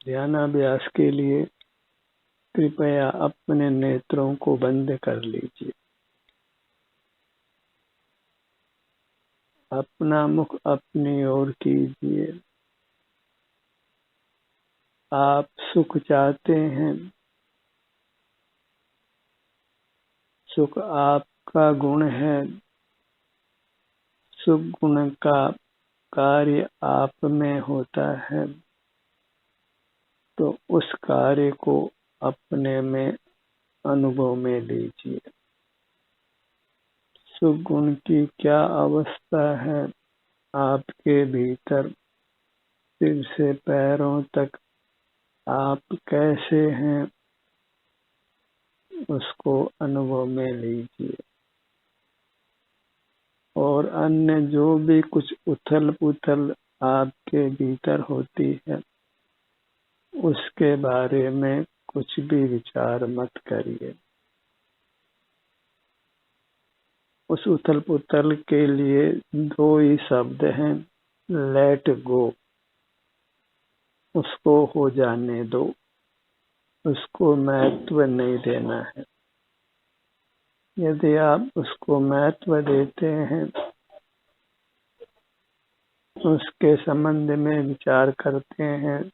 ध्यानाभ्यास के लिए कृपया अपने नेत्रों को बंद कर लीजिए। अपना मुख अपनी ओर कीजिए। आप सुख चाहते हैं। सुख आपका गुण है। सुख गुण का कार्य आप में होता है, तो उस कार्य को अपने में अनुभव में लीजिए। सुख गुण की क्या अवस्था है आपके भीतर, सिर से पैरों तक आप कैसे हैं, उसको अनुभव में लीजिए। और अन्य जो भी कुछ उथल पुथल आपके भीतर होती है, उसके बारे में कुछ भी विचार मत करिए। उस उथल पुथल के लिए दो ही शब्द हैं, लेट गो। उसको हो जाने दो, उसको महत्व नहीं देना है। यदि आप उसको महत्व देते हैं, उसके संबंध में विचार करते हैं,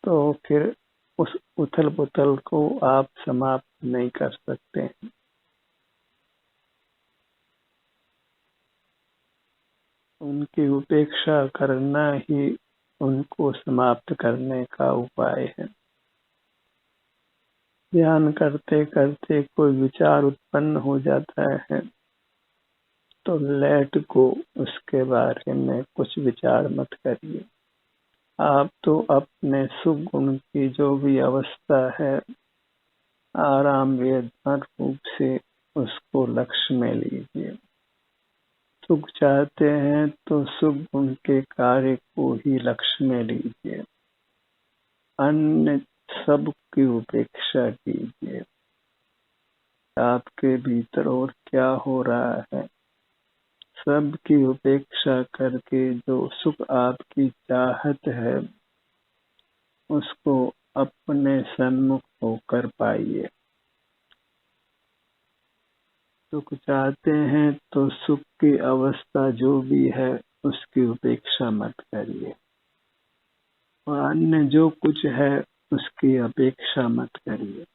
तो फिर उस उथल पुथल को आप समाप्त नहीं कर सकते हैं। उनकी उपेक्षा करना ही उनको समाप्त करने का उपाय है। ध्यान करते करते कोई विचार उत्पन्न हो जाता है, तो लेट गो, उसके बारे में कुछ विचार मत करिए। आप तो अपने सुख गुण की जो भी अवस्था है, आराम वेदना रूप से उसको लक्ष्य में लीजिए। सुख चाहते हैं तो सुख गुण के कार्य को ही लक्ष्य में लीजिए। अन्य सब की उपेक्षा कीजिए। आपके भीतर और क्या हो रहा है, सब की उपेक्षा करके जो सुख आपकी चाहत है, उसको अपने सन्मुख होकर पाइए। सुख चाहते हैं तो सुख की अवस्था जो भी है, उसकी उपेक्षा मत करिए। और अन्य जो कुछ है, उसकी अपेक्षा मत करिए।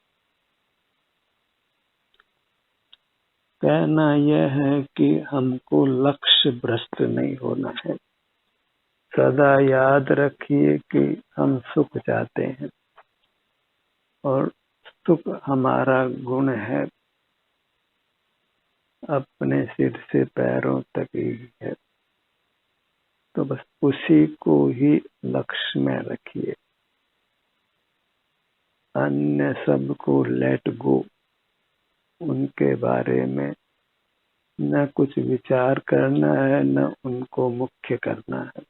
कहना यह है कि हमको लक्ष्य भ्रष्ट नहीं होना है। सदा याद रखिए कि हम सुख चाहते हैं और सुख हमारा गुण है, अपने सिर से पैरों तक ही है। तो बस उसी को ही लक्ष्य में रखिए। अन्य सब को लेट गो। उनके बारे में न कुछ विचार करना है, न उनको मुख्य करना है।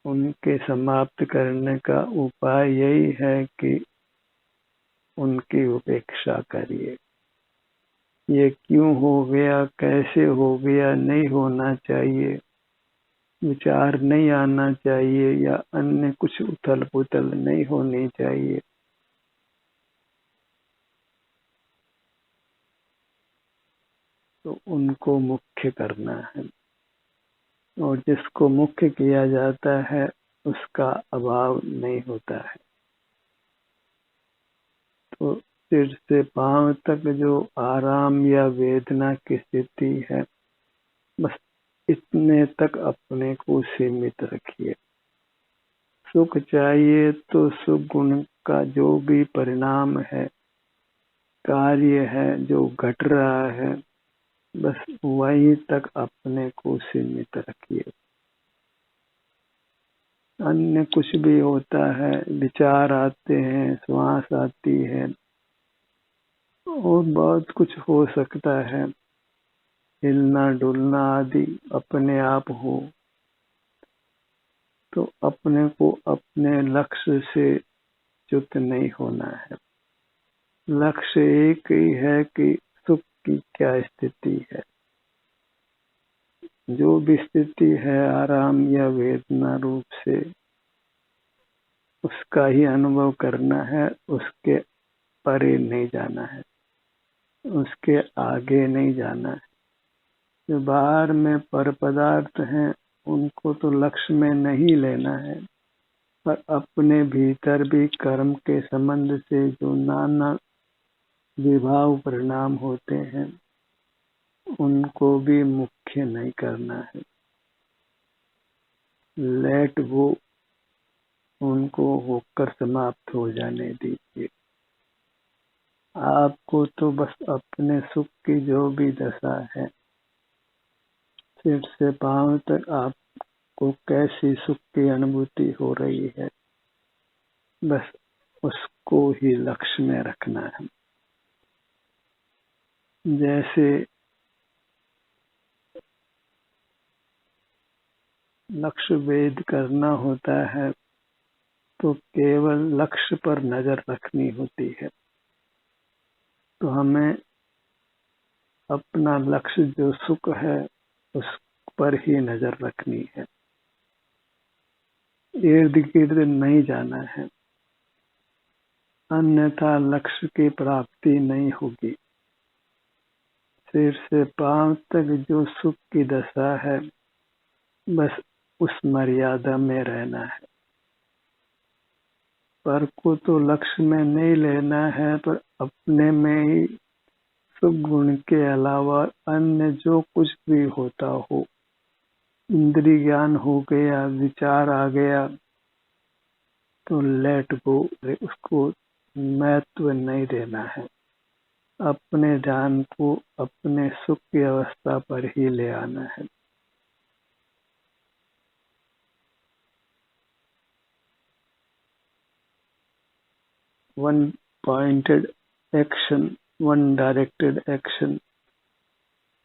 उनके समाप्त करने का उपाय यही है कि उनकी उपेक्षा करिए। ये क्यों हो गया, कैसे हो गया, नहीं होना चाहिए, विचार नहीं आना चाहिए, या अन्य कुछ उथल पुथल नहीं होनी चाहिए। तो उनको मुख्य करना है। और जिसको मुख्य किया जाता है, उसका अभाव नहीं होता है। तो सिर से पांव तक जो आराम या वेदना की स्थिति है, बस इतने तक अपने को सीमित रखिए। सुख चाहिए तो सुख गुण का जो भी परिणाम है, कार्य है, जो घट रहा है, बस वहीं तक अपने को सीमित रखिए। अन्य कुछ भी होता है, विचार आते हैं, श्वास आती है, और बहुत कुछ हो सकता है, हिलना डुलना आदि अपने आप हो, तो अपने को अपने लक्ष्य से च्युत नहीं होना है। लक्ष्य एक ही है कि सुख की क्या स्थिति है। जो भी स्थिति है आराम या वेदना रूप से, उसका ही अनुभव करना है, उसके परे नहीं जाना है, उसके आगे नहीं जाना है। जो बाहर में पर पदार्थ हैं उनको तो लक्ष्य में नहीं लेना है, पर अपने भीतर भी कर्म के संबंध से जो नाना विभाव परिणाम होते हैं उनको भी मुख्य नहीं करना है। लेट वो उनको होकर समाप्त हो जाने दीजिए। आपको तो बस अपने सुख की जो भी दशा है, सिर से पांव तक आपको कैसी सुख की अनुभूति हो रही है, बस उसको ही लक्ष्य में रखना है। जैसे लक्ष्य वेद करना होता है तो केवल लक्ष्य पर नजर रखनी होती है। तो हमें अपना लक्ष्य जो सुख है उस पर ही नजर रखनी है, इर्द गिर्द नहीं जाना है, अन्यथा लक्ष्य की प्राप्ति नहीं होगी। सिर से पांव तक जो सुख की दशा है बस उस मर्यादा में रहना है। पर को तो लक्ष्य में नहीं लेना है, पर अपने में ही सुख गुण के अलावा अन्य जो कुछ भी होता हो, इंद्रिय ज्ञान हो गया, विचार आ गया, तो लेट गो, उसको महत्व नहीं देना है। अपने ध्यान को अपने सुख की अवस्था पर ही ले आना है। One pointed action, one directed action,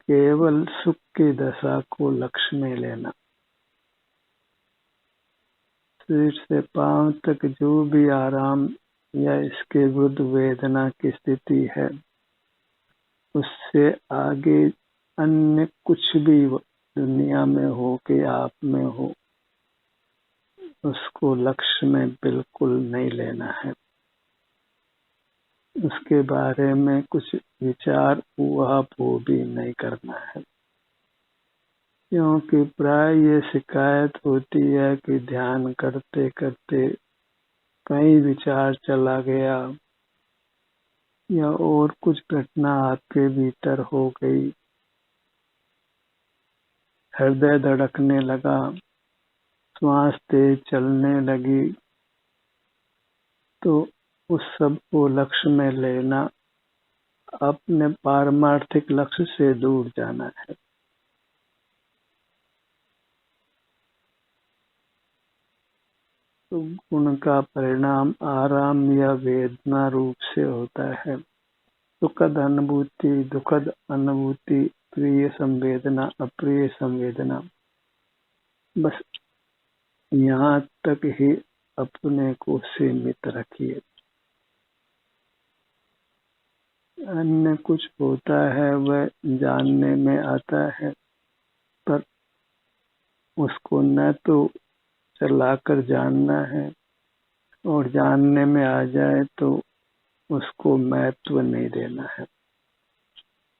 केवल सुख की दशा को लक्ष्य में लेना। सिर से पांव तक जो भी आराम या इसके विरुद्ध वेदना की स्थिति है, उससे आगे अन्य कुछ भी दुनिया में हो कि आप में हो, उसको लक्ष्य में बिल्कुल नहीं लेना है। उसके बारे में कुछ विचार हुआ वो भी नहीं करना है, क्योंकि प्राय ये शिकायत होती है कि ध्यान करते करते कहीं विचार चला गया या और कुछ घटना आपके भीतर हो गई, हृदय धड़कने लगा, श्वास तेज चलने लगी, तो उस सब को लक्ष्य में लेना अपने पारमार्थिक लक्ष्य से दूर जाना है। तो गुण का परिणाम आराम या वेदना रूप से होता है। सुखद अनुभूति, दुखद अनुभूति, प्रिय संवेदना, अप्रिय संवेदना, बस यहाँ तक ही अपने को सीमित रखिए। अन्य कुछ होता है वह जानने में आता है, पर उसको न तो चलाकर जानना है, और जानने में आ जाए तो उसको महत्व नहीं देना है,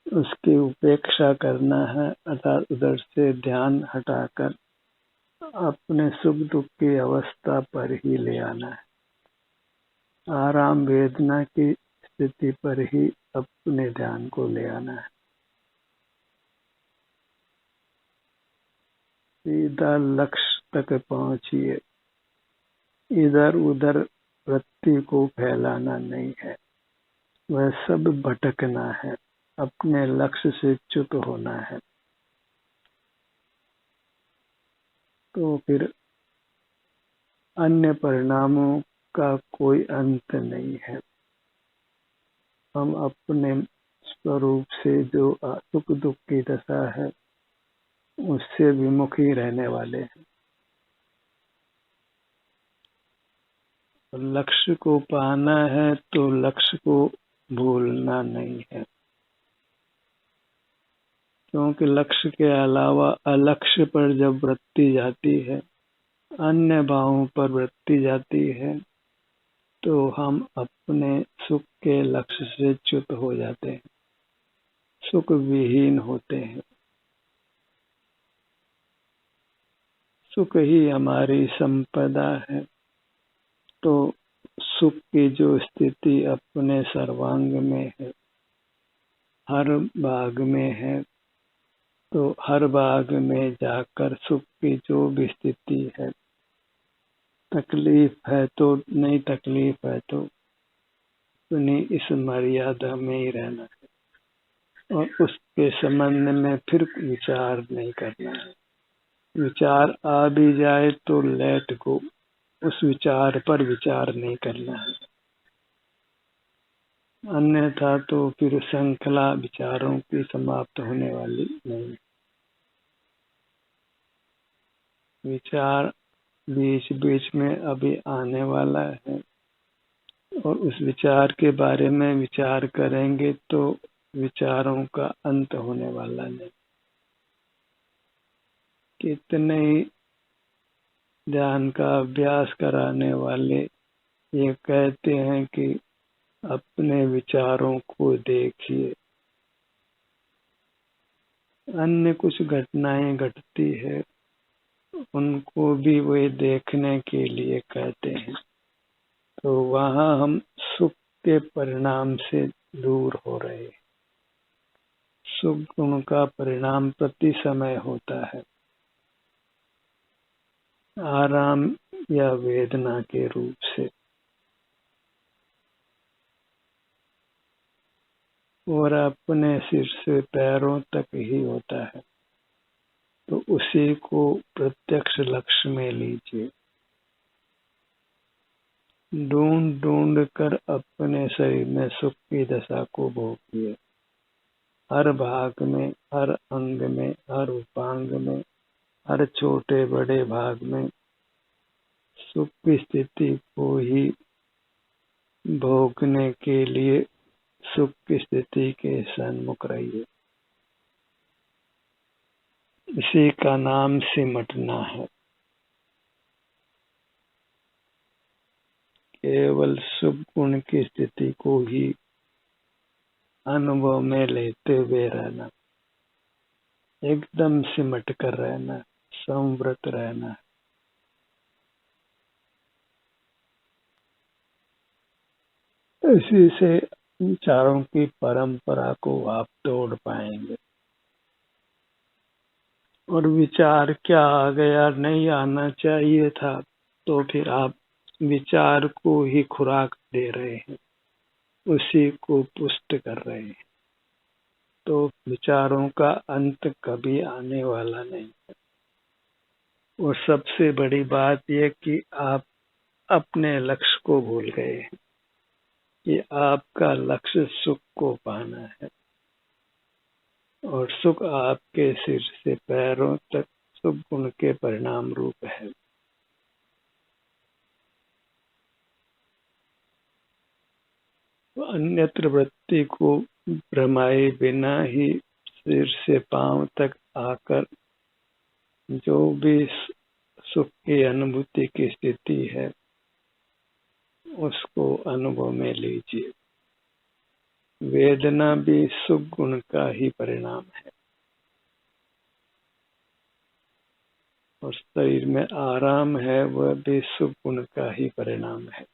उसकी उपेक्षा करना है, अर्थात उधर से ध्यान हटाकर अपने सुख दुख की अवस्था पर ही ले आना है। आराम वेदना की स्थिति पर ही अपने ध्यान को ले आना है। सीधा लक्ष्य तक पहुंचिए, इधर उधर वृत्ति को फैलाना नहीं है, वह सब भटकना है, अपने लक्ष्य से च्युत होना है। तो फिर अन्य परिणामों का कोई अंत नहीं है। हम अपने स्वरूप से जो सुख दुख की दशा है उससे विमुख ही रहने वाले हैं। लक्ष्य को पाना है तो लक्ष्य को भूलना नहीं है, क्योंकि लक्ष्य के अलावा अलक्ष्य पर जब वृत्ति जाती है, अन्य भावों पर वृत्ति जाती है, तो हम अपने सुख के लक्ष्य से च्युत हो जाते हैं, सुख विहीन होते हैं। सुख ही हमारी संपदा है। तो सुख की जो स्थिति अपने सर्वांग में है, हर भाग में है, तो हर भाग में जाकर सुख की जो भी स्थिति है, तकलीफ है तो नहीं, तकलीफ है तो अपनी इस मर्यादा में ही रहना है और उसके संबंध में फिर विचार नहीं करना है। विचार आ भी जाए तो लेट गो, उस विचार पर विचार नहीं करना है, अन्यथा तो फिर श्रृंखला विचारों की समाप्त होने वाली नहीं। विचार बीच बीच में अभी आने वाला है और उस विचार के बारे में विचार करेंगे तो विचारों का अंत होने वाला नहीं। कितने ही ध्यान का अभ्यास कराने वाले ये कहते हैं कि अपने विचारों को देखिए। अन्य कुछ घटनाएं घटती है, उनको भी वे देखने के लिए कहते हैं, तो वहां हम सुख के परिणाम से दूर हो रहे हैं। सुख गुण का परिणाम प्रति समय होता है, आराम या वेदना के रूप से, और अपने सिर से पैरों तक ही होता है। तो उसी को प्रत्यक्ष लक्ष्य में लीजिए। ढूंढ ढूंढ कर अपने शरीर में सुख की दशा को भोगिए। हर भाग में, हर अंग में, हर उपांग में, हर छोटे बड़े भाग में सुख की स्थिति को ही भोगने के लिए सुख की स्थिति के सन्मुख रहिए। इसी का नाम सिमटना है। केवल सुख गुण की स्थिति को ही अनुभव में लेते हुए रहना, एकदम सिमट कर रहना, संवृत रहना। इसी से विचारों की परंपरा को आप तोड़ पाएंगे। और विचार क्या आ गया, नहीं आना चाहिए था, तो फिर आप विचार को ही खुराक दे रहे हैं, उसी को पुष्ट कर रहे हैं। तो विचारों का अंत कभी आने वाला नहीं है। और सबसे बड़ी बात यह कि आप अपने लक्ष्य को भूल गए हैं कि आपका लक्ष्य सुख को पाना है, और सुख आपके सिर से पैरों तक सुख गुण के परिणाम रूप है। अन्यत्र वृत्ति को भ्रमाए बिना ही सिर से पांव तक आकर जो भी सुख की अनुभूति की स्थिति है, उसको अनुभव में लीजिए। वेदना भी सुख गुण का ही परिणाम है, और शरीर में आराम है, वह भी सुख गुण का ही परिणाम है।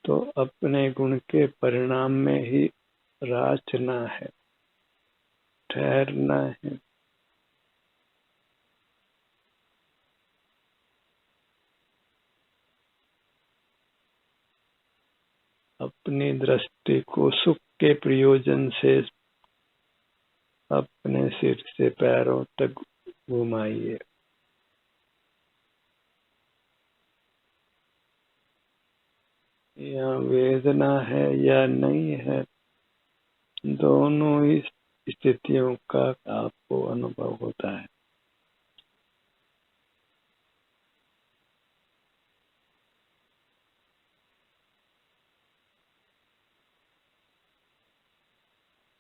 तो अपने गुण के परिणाम में ही राचना है, ठहरना है। अपनी दृष्टि को सुख के प्रयोजन से अपने सिर से पैरों तक घुमाइए। या वेदना है या नहीं है, दोनों ही स्थितियों का आपको अनुभव होता है।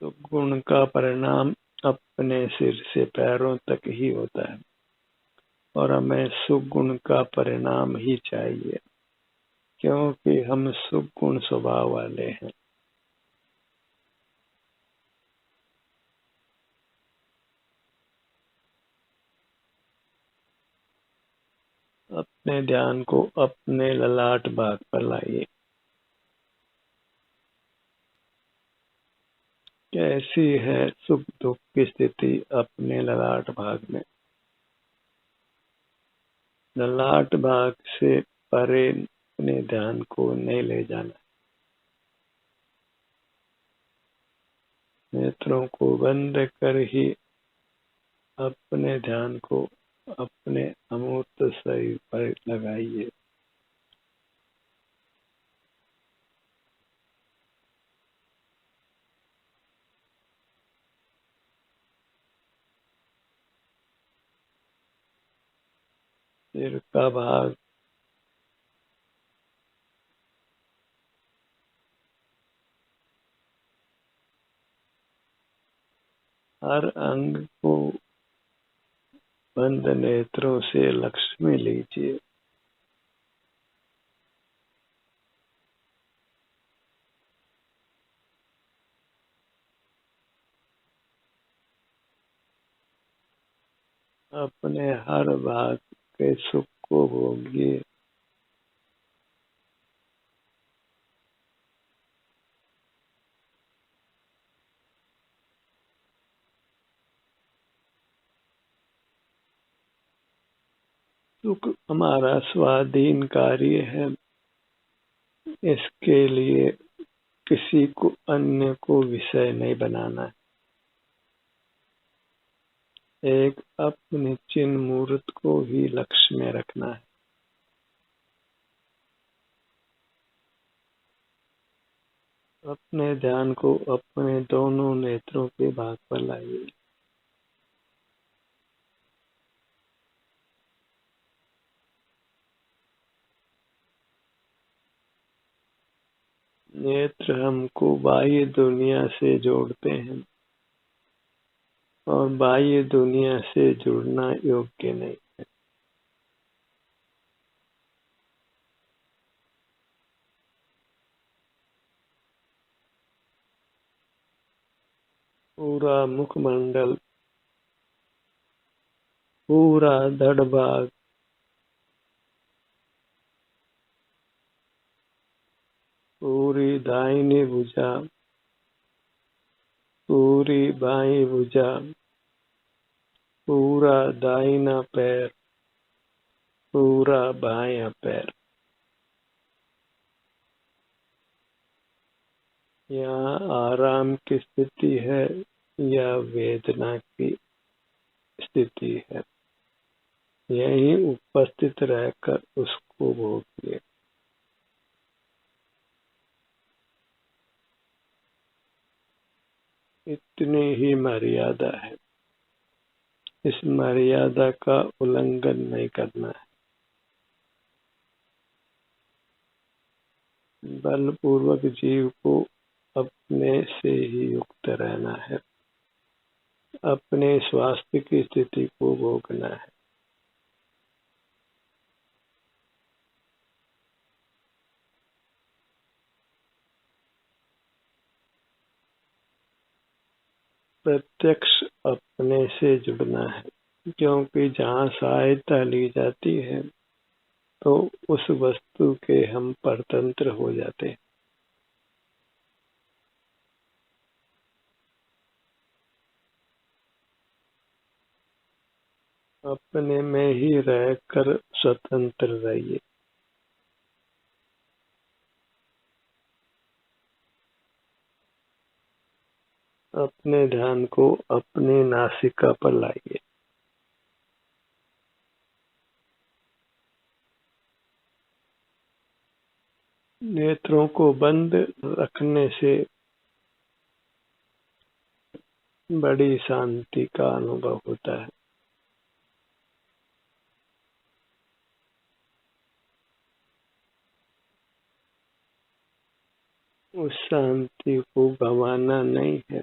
तो गुण का परिणाम अपने सिर से पैरों तक ही होता है और हमें सुगुण का परिणाम ही चाहिए, क्योंकि हम सुगुण स्वभाव वाले हैं। अपने ध्यान को अपने ललाट भाग पर लाइए। कैसी है सुख दुख की स्थिति अपने ललाट भाग में? ललाट भाग से परे अपने ध्यान को नहीं ले जाना। नेत्रों को बंद कर ही अपने ध्यान को अपने अमूर्त शरीर पर लगाइए। सिर का भाग, हर अंग को बंद नेत्रों से लक्ष्मी लीजिए। अपने हर भाग के सुख को भोगिए। सुख हमारा स्वाधीन कार्य है, इसके लिए किसी को अन्य को विषय नहीं बनाना है। एक अपनी चिन्ह मूर्त को ही लक्ष्य में रखना है। अपने ध्यान को अपने दोनों नेत्रों के भाग पर लाइए। नेत्र हमको बाह्य दुनिया से जोड़ते हैं और बाह्य दुनिया से जुड़ना योग्य नहीं है। पूरा मुखमंडल, पूरा धड़ भाग, पूरी दाहिनी भुजा, पूरी बाईं भुजा, पूरा दाहिना पैर, पूरा बायां पैर। यहाँ आराम की स्थिति है या वेदना की स्थिति है, यहीं उपस्थित रहकर उसको भोगिए। इतनी ही मर्यादा है, इस मर्यादा का उल्लंघन नहीं करना है। बलपूर्वक जीव को अपने से ही युक्त रहना है, अपने स्वास्थ्य की स्थिति को भोगना है। प्रत्यक्ष अपने से जुड़ना है, क्योंकि जहाँ सहायता ली जाती है तो उस वस्तु के हम परतंत्र हो जाते हैं। अपने में ही रहकर स्वतंत्र रहिए। अपने ध्यान को अपनी नासिका पर लाइए। नेत्रों को बंद रखने से बड़ी शांति का अनुभव होता है। उस शांति को गंवाना नहीं है।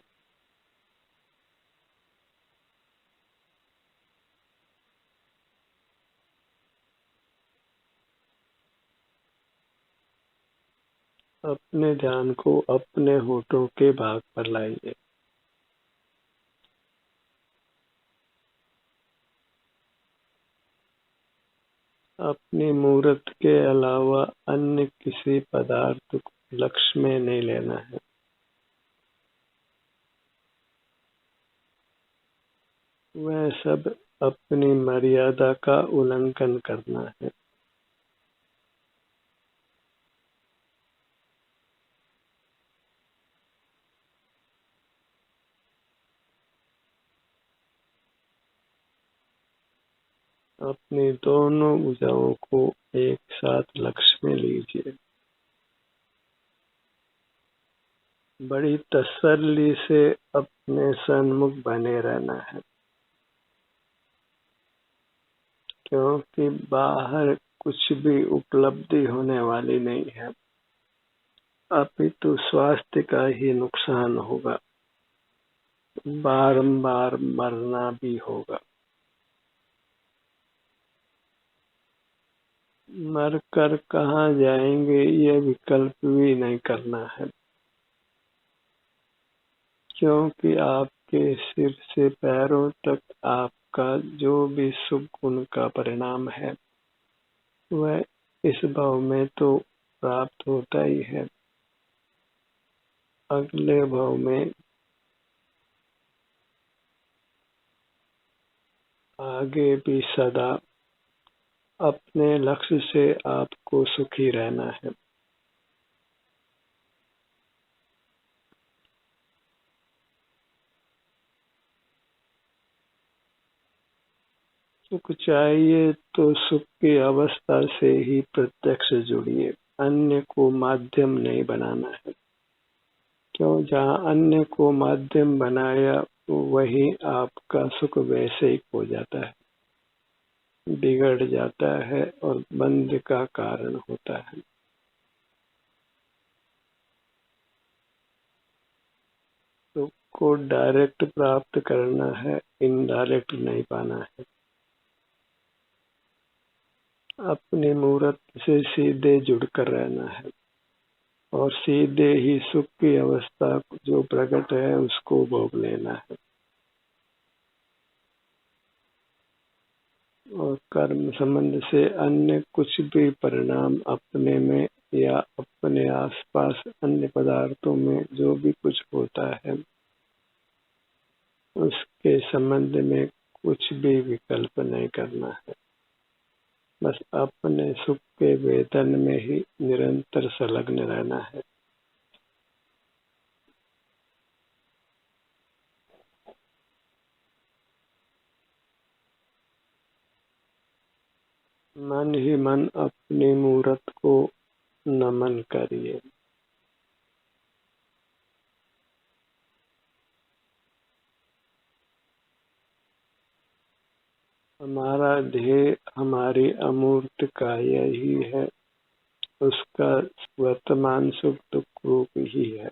अपने ध्यान को अपने होठों के भाग पर लाइए। अपनी मूर्त के अलावा अन्य किसी पदार्थ को लक्ष्य में नहीं लेना है। वह सब अपनी मर्यादा का उल्लंघन करना है। अपनी दोनों भुजाओं को एक साथ लक्ष्य में लीजिए। बड़ी तसल्ली से अपने सन्मुख बने रहना है, क्योंकि बाहर कुछ भी उपलब्धि होने वाली नहीं है, अपितु स्वास्थ्य का ही नुकसान होगा, बारंबार मरना भी होगा। मरकर कहाँ जाएंगे ये विकल्प भी नहीं करना है, क्योंकि आपके सिर से पैरों तक आपका जो भी शुभ गुण का परिणाम है वह इस भाव में तो प्राप्त होता ही है, अगले भाव में आगे भी सदा अपने लक्ष्य से आपको सुखी रहना है। सुख चाहिए तो सुख की अवस्था से ही प्रत्यक्ष जुड़िए, अन्य को माध्यम नहीं बनाना है, क्यों जहाँ अन्य को माध्यम बनाया वही आपका सुख वैसे ही हो जाता है, बिगड़ जाता है और बंध का कारण होता है। सुख को डायरेक्ट प्राप्त करना है, इनडायरेक्ट नहीं पाना है। अपनी मूर्त से सीधे जुड़कर रहना है और सीधे ही सुख की अवस्था जो प्रकट है उसको भोग लेना है। और कर्म संबंध से अन्य कुछ भी परिणाम अपने में या अपने आसपास अन्य पदार्थों में जो भी कुछ होता है उसके संबंध में कुछ भी विकल्प नहीं करना है, बस अपने सुख के वेदन में ही निरंतर संलग्न रहना है। मन ही मन अपनी मूर्त को नमन करिए। हमारा ध्येय हमारी अमूर्त काया ही है, उसका वर्तमान सुख दुख रूप ही है।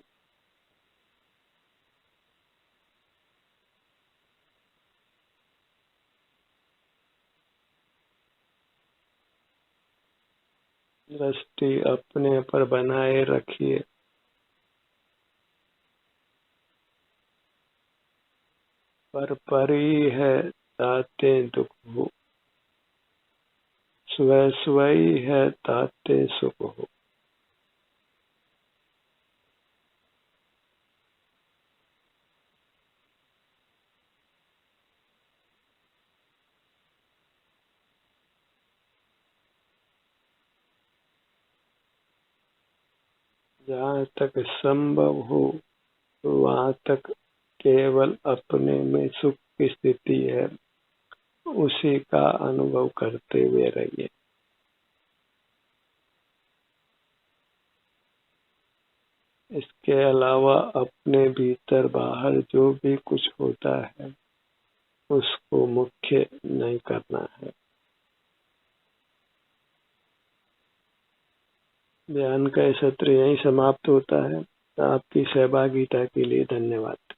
दृष्टि अपने पर बनाए रखिए। पर परी है ताते दुख हो, स्वय स्वयं है ताते सुख हो। जहाँ तक संभव हो वहाँ तक केवल अपने में सुख की स्थिति है, उसी का अनुभव करते हुए रहिए। इसके अलावा अपने भीतर बाहर जो भी कुछ होता है उसको मुख्य नहीं करना है। ध्यान का सत्र यहीं समाप्त होता है। आपकी सहभागिता के लिए धन्यवाद।